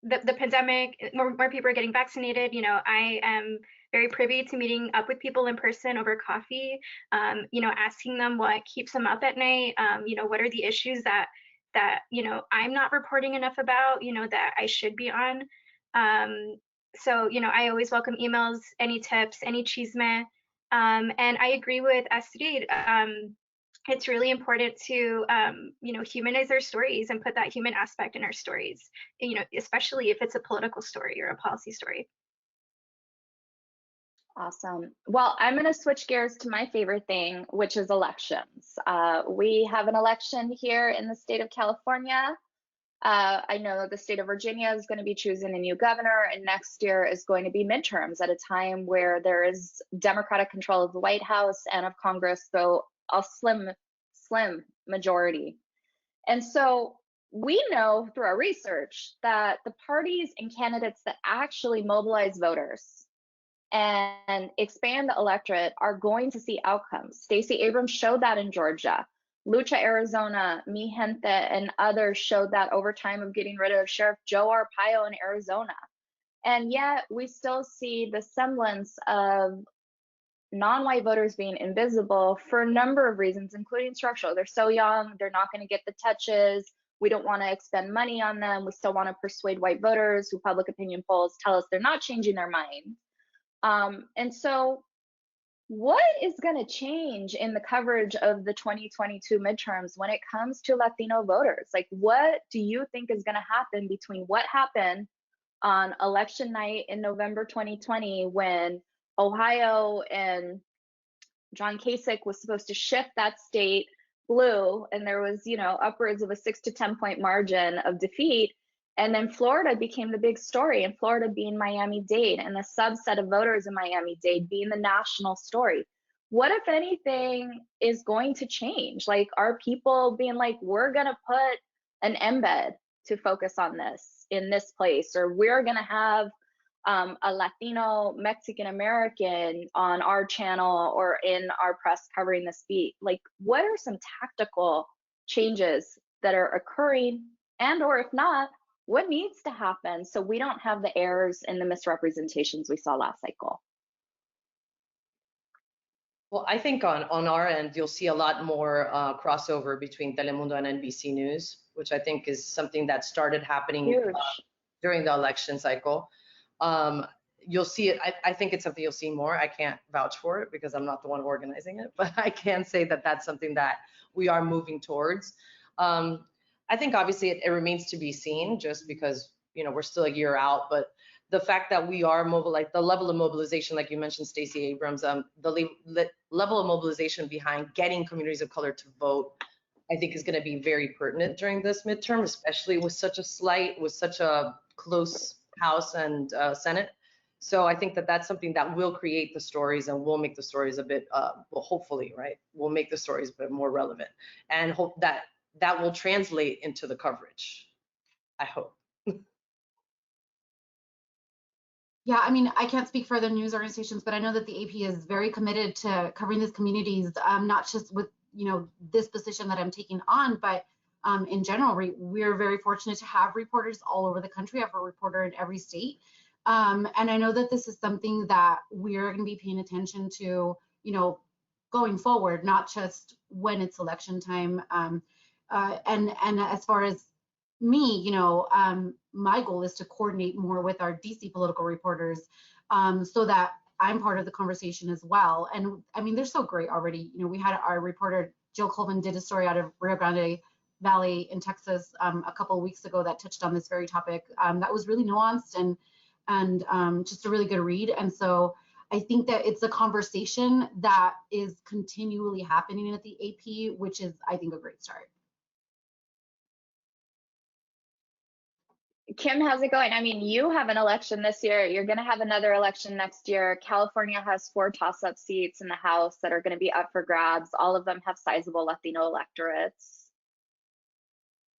the pandemic, more people are getting vaccinated. You know, I am very privy to meeting up with people in person over coffee. You know, asking them what keeps them up at night. You know, what are the issues that you know I'm not reporting enough about. You know, that I should be on. So you know, I always welcome emails, any tips, any chisme. And I agree with Astrid. It's really important to you know, humanize our stories and put that human aspect in our stories, you know, especially if it's a political story or a policy story. Awesome. Well, I'm going to switch gears to my favorite thing, which is elections. We have an election here in the state of California. I know the state of Virginia is going to be choosing a new governor, and next year is going to be midterms at a time where there is Democratic control of the White House and of Congress, though a slim majority. And so we know through our research that the parties and candidates that actually mobilize voters and expand the electorate are going to see outcomes. Stacey Abrams showed that in Georgia. Lucha Arizona, Mi Gente, and others showed that over time of getting rid of Sheriff Joe Arpaio in Arizona. And yet we still see the semblance of non-white voters being invisible for a number of reasons, including structural. They're so young, they're not going to get the touches. We don't want to expend money on them. We still want to persuade white voters who public opinion polls tell us they're not changing their mind. And so what is going to change in the coverage of the 2022 midterms when it comes to Latino voters? Like, what do you think is going to happen between what happened on election night in November 2020 when Ohio and John Kasich was supposed to shift that state blue, and there was, you know, upwards of a 6 to 10 point margin of defeat. And then Florida became the big story, and Florida being Miami-Dade, and the subset of voters in Miami-Dade being the national story. What, if anything, is going to change? Like, are people being like, we're going to put an embed to focus on this in this place, or we're going to have a Latino Mexican American on our channel or in our press covering this beat? Like, what are some tactical changes that are occurring, and or if not, what needs to happen so we don't have the errors and the misrepresentations we saw last cycle? Well, I think on our end, you'll see a lot more crossover between Telemundo and NBC News, which I think is something that started happening during the election cycle. You'll see it. I think it's something you'll see more. I can't vouch for it because I'm not the one organizing it, but I can say that that's something that we are moving towards. I think obviously it remains to be seen, just because, you know, we're still a year out, but the fact that we are like the level of mobilization, like you mentioned, Stacey Abrams, the level of mobilization behind getting communities of color to vote, I think is going to be very pertinent during this midterm, especially with such a close House and Senate. So I think that that's something that will create the stories and will make the stories a bit, well, hopefully, right, will make the stories a bit more relevant, and hope that that will translate into the coverage, I hope. Yeah, I mean, I can't speak for other news organizations, but I know that the AP is very committed to covering these communities, not just with this position that I'm taking on, but in general, we're very fortunate to have reporters all over the country. I have a reporter in every state. And I know that this is something that we're going to be paying attention to, going forward, not just when it's election time. And as far as me, my goal is to coordinate more with our DC political reporters so that I'm part of the conversation as well. And I mean, they're so great already. We had our reporter, Jill Colvin, did a story out of Rio Grande Valley in Texas a couple of weeks ago that touched on this very topic. That was really nuanced and just a really good read. And so I think that it's a conversation that is continually happening at the AP, which is, I think, a great start. Kim, how's it going? I mean, you have an election this year. You're going to have another election next year. California has 4 toss-up seats in the House that are going to be up for grabs. All of them have sizable Latino electorates.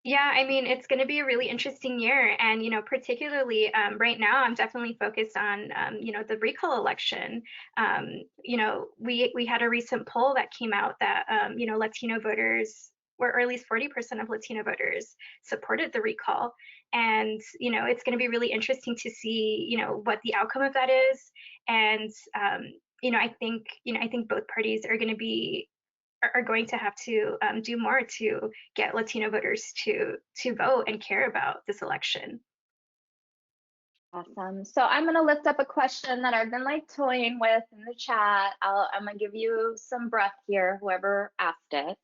Yeah, I mean, it's going to be a really interesting year. And, particularly right now, I'm definitely focused on, the recall election. We had a recent poll that came out that, Latino voters, or at least 40% of Latino voters supported the recall. And, it's going to be really interesting to see, what the outcome of that is. And, I think both parties are going to have to do more to get Latino voters to vote and care about this election. Awesome. So I'm going to lift up a question that I've been toying with in the chat. I'm going to give you some breath here, whoever asked it.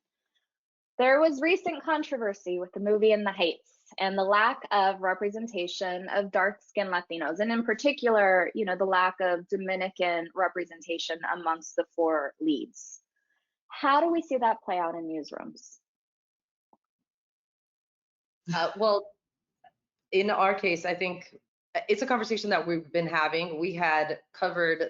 There was recent controversy with the movie In the Heights and the lack of representation of dark-skinned Latinos, and in particular, the lack of Dominican representation amongst the 4 leads. How do we see that play out in newsrooms? Well, in our case, I think it's a conversation that we've been having. We had covered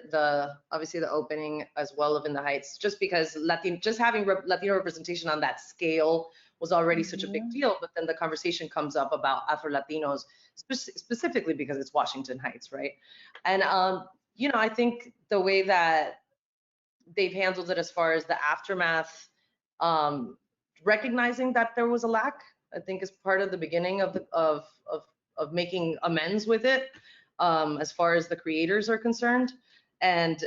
obviously the opening as well of In the Heights, just because just having Latino representation on that scale was already such a big deal. But then the conversation comes up about Afro-Latinos, specifically because it's Washington Heights, right? And I think the way that they've handled it as far as the aftermath, recognizing that there was a lack, I think is part of the beginning of making amends with it, as far as the creators are concerned. And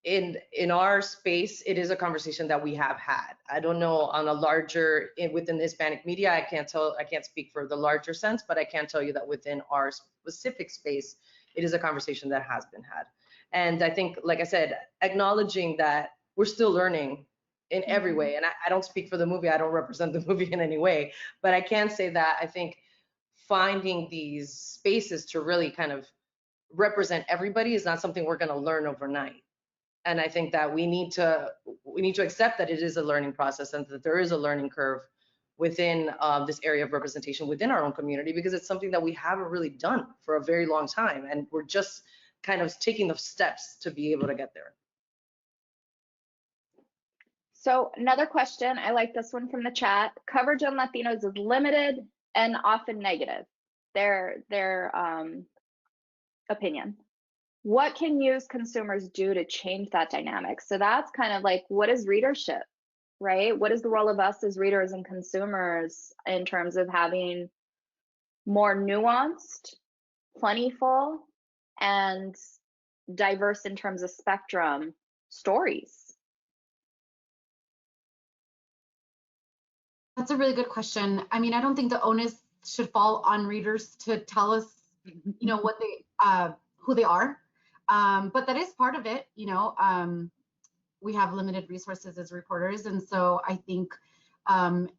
in our space, it is a conversation that we have had. I don't know on a larger, within the Hispanic media, I can't speak for the larger sense, but I can tell you that within our specific space, it is a conversation that has been had. And I think, like I said, acknowledging that we're still learning in every way. And I don't speak for the movie, I don't represent the movie in any way, but I can say that I think finding these spaces to really kind of represent everybody is not something we're going to learn overnight. And I think that we need to accept that it is a learning process and that there is a learning curve within this area of representation within our own community, because it's something that we haven't really done for a very long time. And we're just kind of taking the steps to be able to get there. So another question, I like this one from the chat. Coverage on Latinos is limited and often negative. Their opinion. What can news consumers do to change that dynamic? So that's kind of what is readership, right? What is the role of us as readers and consumers in terms of having more nuanced, plentiful, and diverse in terms of spectrum stories? That's a really good question. I mean, I don't think the onus should fall on readers to tell us, what who they are. But that is part of it. We have limited resources as reporters. And so I think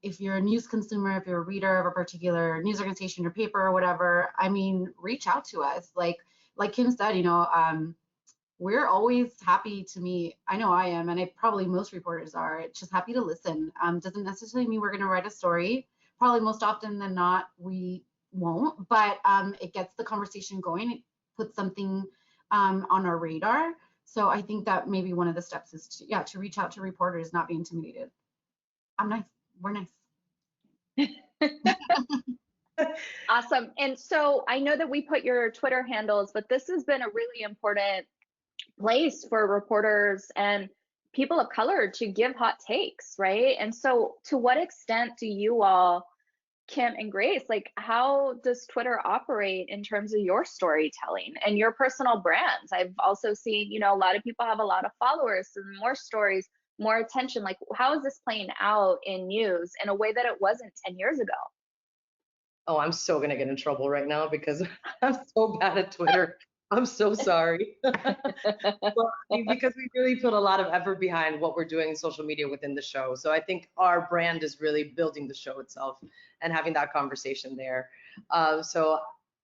if you're a news consumer, if you're a reader of a particular news organization or paper or whatever, I mean, reach out to us. Like Kim said, we're always happy to meet. I know I am, and probably most reporters are. It's just happy to listen. Doesn't necessarily mean we're going to write a story. Probably most often than not, we won't, but it gets the conversation going. It puts something on our radar. So I think that maybe one of the steps is to reach out to reporters, not be intimidated. I'm nice. We're nice. Awesome. And so I know that we put your Twitter handles, but this has been a really important place for reporters and people of color to give hot takes, right? And so to what extent do you all, Kim and Grace, like how does Twitter operate in terms of your storytelling and your personal brands? I've also seen, you know, a lot of people have a lot of followers and more stories, more attention. Like how is this playing out in news in a way that it wasn't 10 years ago? Oh, I'm so gonna get in trouble right now because I'm so bad at Twitter. I'm so sorry. Well, because we really put a lot of effort behind what we're doing in social media within the show. So I think our brand is really building the show itself and having that conversation there. So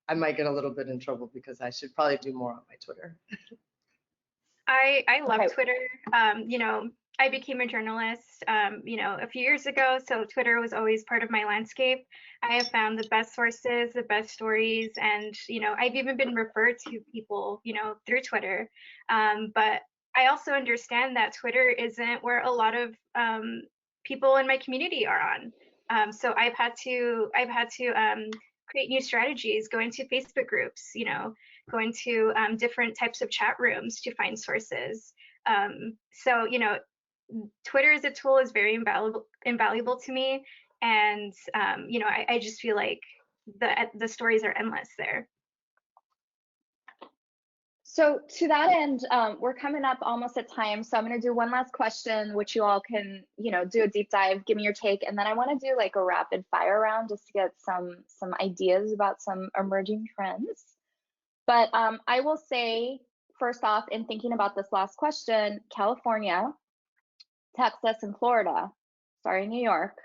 I might get a little bit in trouble because I should probably do more on my Twitter. I love Okay. Twitter. You know, I became a journalist, you know, a few years ago, so Twitter was always part of my landscape. I have found the best sources, the best stories, and, you know, I've even been referred to people, you know, through Twitter. But I also understand that Twitter isn't where a lot of people in my community are on. So I've had to create new strategies, going to Facebook groups, you know, going to different types of chat rooms to find sources. So, you know, Twitter as a tool is very invaluable to me. And, you know, I just feel like the stories are endless there. So to that end, we're coming up almost at time. So I'm going to do one last question, which you all can, you know, do a deep dive, give me your take. And then I want to do like a rapid fire round just to get some ideas about some emerging trends. But I will say, first off, in thinking about this last question, California, Texas, and Florida, sorry, New York,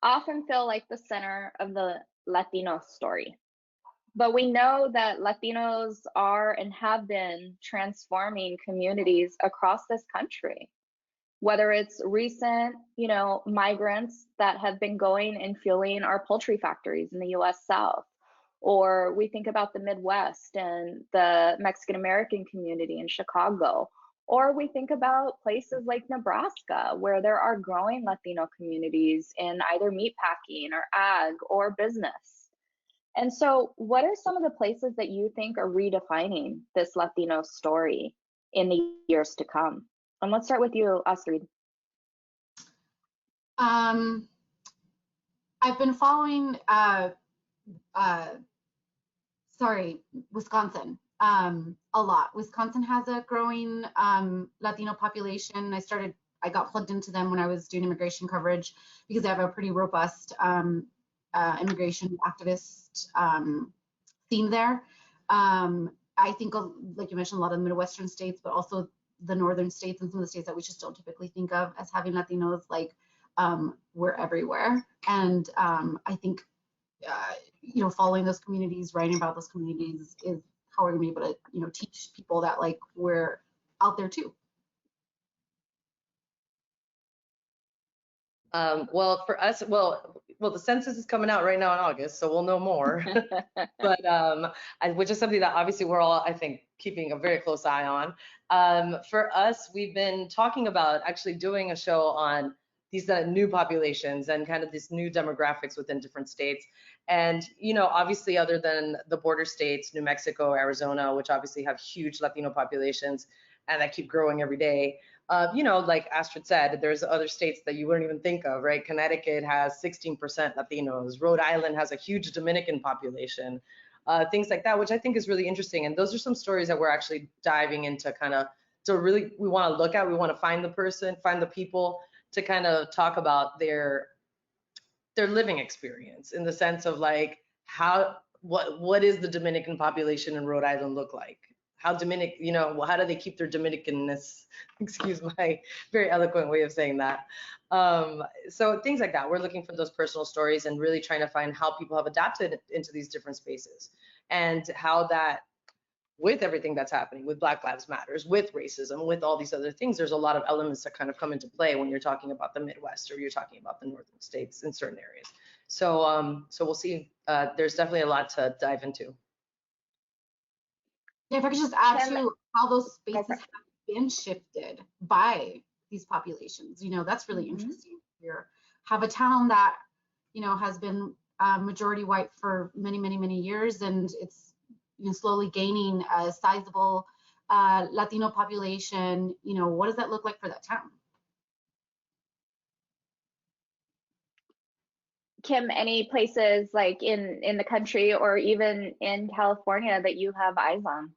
often feel like the center of the Latino story. But we know that Latinos are and have been transforming communities across this country, whether it's recent, you know, migrants that have been going and fueling our poultry factories in the US South, or we think about the Midwest and the Mexican American community in Chicago, or we think about places like Nebraska, where there are growing Latino communities in either meatpacking or ag or business. And so what are some of the places that you think are redefining this Latino story in the years to come? And let's start with you, Astrid. I've been following Wisconsin a lot. Wisconsin has a growing Latino population. I got plugged into them when I was doing immigration coverage because they have a pretty robust immigration activist scene there. I think, like you mentioned, a lot of the Midwestern states, but also the northern states and some of the states that we just don't typically think of as having Latinos, like we're everywhere. And I think you know, following those communities, writing about those communities is how we're gonna be able to, you know, teach people that like we're out there too. Well, for us, well, the census is coming out right now in August, so we'll know more. But which is something that obviously we're all, I think, keeping a very close eye on. For us, we've been talking about actually doing a show on these new populations and kind of these new demographics within different states. And, you know, obviously other than the border states, New Mexico, Arizona, which obviously have huge Latino populations and that keep growing every day. You know, like Astrid said, there's other states that you wouldn't even think of, right? Connecticut has 16% Latinos. Rhode Island has a huge Dominican population, things like that, which I think is really interesting. And those are some stories that we're actually diving into kind of to really, we want to look at, we want to find the person, find the people to kind of talk about their living experience in the sense of like what is the Dominican population in Rhode Island look like? How Dominican, you know, how do they keep their Dominicanness? Excuse my very eloquent way of saying that. So things like that. We're looking for those personal stories and really trying to find how people have adapted into these different spaces and how that, with everything that's happening, with Black Lives Matters, with racism, with all these other things, there's a lot of elements that kind of come into play when you're talking about the Midwest or you're talking about the northern states in certain areas. So, so we'll see. There's definitely a lot to dive into. Yeah, if I could just add to how those spaces have been shifted by these populations, you know, that's really interesting. You have a town that, you know, has been majority white for many, many, many years, and it's, you know, slowly gaining a sizable Latino population, what does that look like for that town? Kim, any places like in the country or even in California that you have eyes on?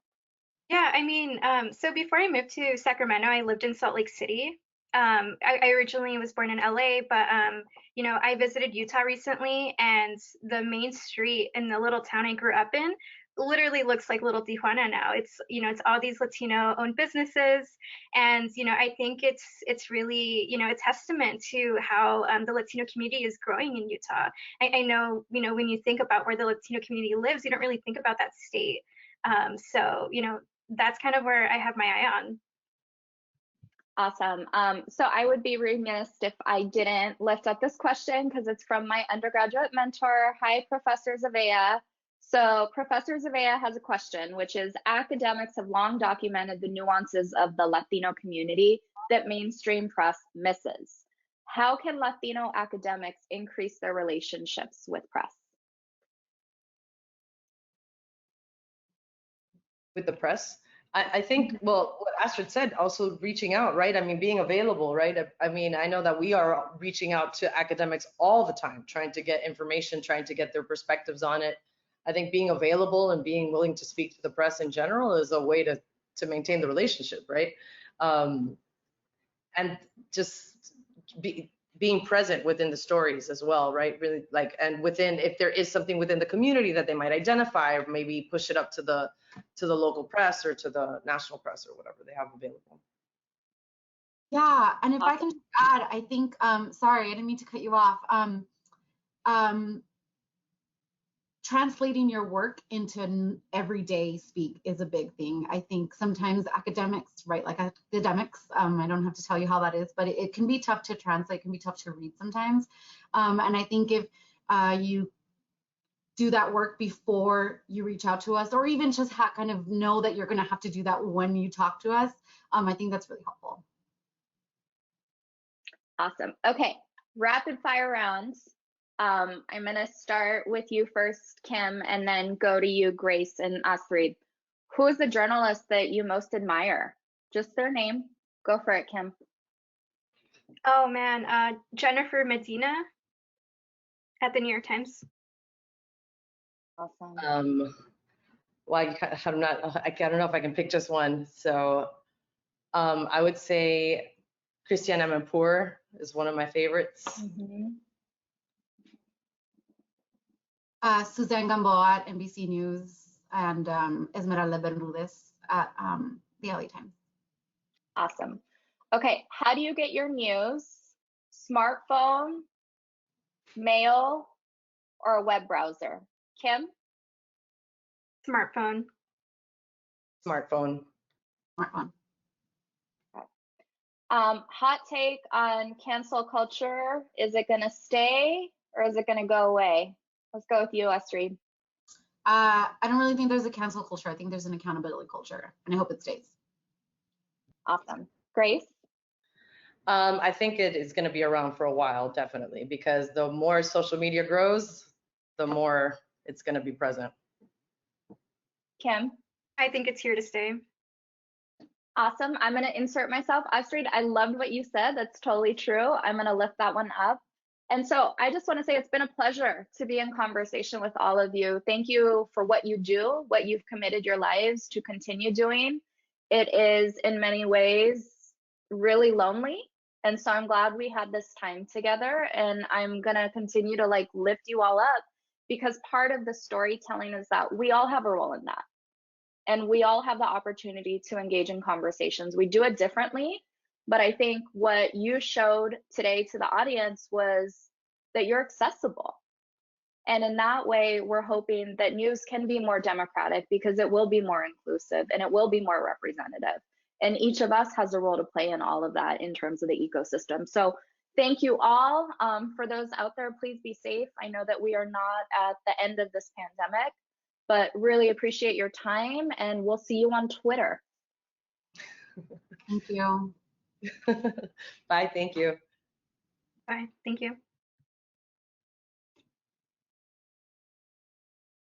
Yeah, I mean, so before I moved to Sacramento, I lived in Salt Lake City. I originally was born in LA, but I visited Utah recently, and the main street in the little town I grew up in literally looks like little Tijuana now. It's all these Latino-owned businesses, and I think it's really a testament to how the Latino community is growing in Utah. I know when you think about where the Latino community lives, you don't really think about that state. So that's kind of where I have my eye on. Awesome. So I would be remiss if I didn't lift up this question because it's from my undergraduate mentor. Hi, Professor Zavea. So Professor Zavea has a question, which is, academics have long documented the nuances of the Latino community that mainstream press misses. How can Latino academics increase their relationships with press? With the press? I think, well, what Astrid said, also reaching out, right? I mean, being available, right? I mean, I know that we are reaching out to academics all the time, trying to get information, trying to get their perspectives on it. I think being available and being willing to speak to the press in general is a way to maintain the relationship, right? And just being present within the stories as well, right? Really and within, if there is something within the community that they might identify, or maybe push it up to the local press or to the national press or whatever they have available. Yeah, and if I can add, I think, sorry, I didn't mean to cut you off. Translating your work into everyday speak is a big thing. I think sometimes academics write like academics. I don't have to tell you how that is, but it can be tough to translate, can be tough to read sometimes. And I think if you do that work before you reach out to us, or even just kind of know that you're going to have to do that when you talk to us, I think that's really helpful. Awesome. Okay, rapid fire rounds. I'm going to start with you first, Kim, and then go to you, Grace and Astrid. Who is the journalist that you most admire? Just their name. Go for it, Kim. Oh man, Jennifer Medina at the New York Times. Awesome. Well, I don't know if I can pick just one. So I would say Christiane Amanpour is one of my favorites. Mm-hmm. Suzanne Gamboa at NBC News, and Esmeralda Bermudez at the LA Times. Awesome. Okay, how do you get your news? Smartphone, mail, or a web browser? Kim? Smartphone. Smartphone. Smartphone. Okay. Hot take on cancel culture. Is it going to stay or is it going to go away? Let's go with you, Astrid. I don't really think there's a cancel culture. I think there's an accountability culture, and I hope it stays. Awesome. Grace? I think it is going to be around for a while, definitely, because the more social media grows, the more it's going to be present. Kim? I think it's here to stay. Awesome. I'm going to insert myself. Astrid, I loved what you said. That's totally true. I'm going to lift that one up. And so I just want to say it's been a pleasure to be in conversation with all of you. Thank you for what you do, what you've committed your lives to continue doing. It is in many ways really lonely. And so I'm glad we had this time together, and I'm going to continue to lift you all up, because part of the storytelling is that we all have a role in that. And we all have the opportunity to engage in conversations. We do it differently. But I think what you showed today to the audience was that you're accessible. And in that way, we're hoping that news can be more democratic, because it will be more inclusive and it will be more representative. And each of us has a role to play in all of that in terms of the ecosystem. So thank you all. For those out there, please be safe. I know that we are not at the end of this pandemic, but really appreciate your time, and we'll see you on Twitter. Thank you. Bye. Thank you. Bye. Thank you.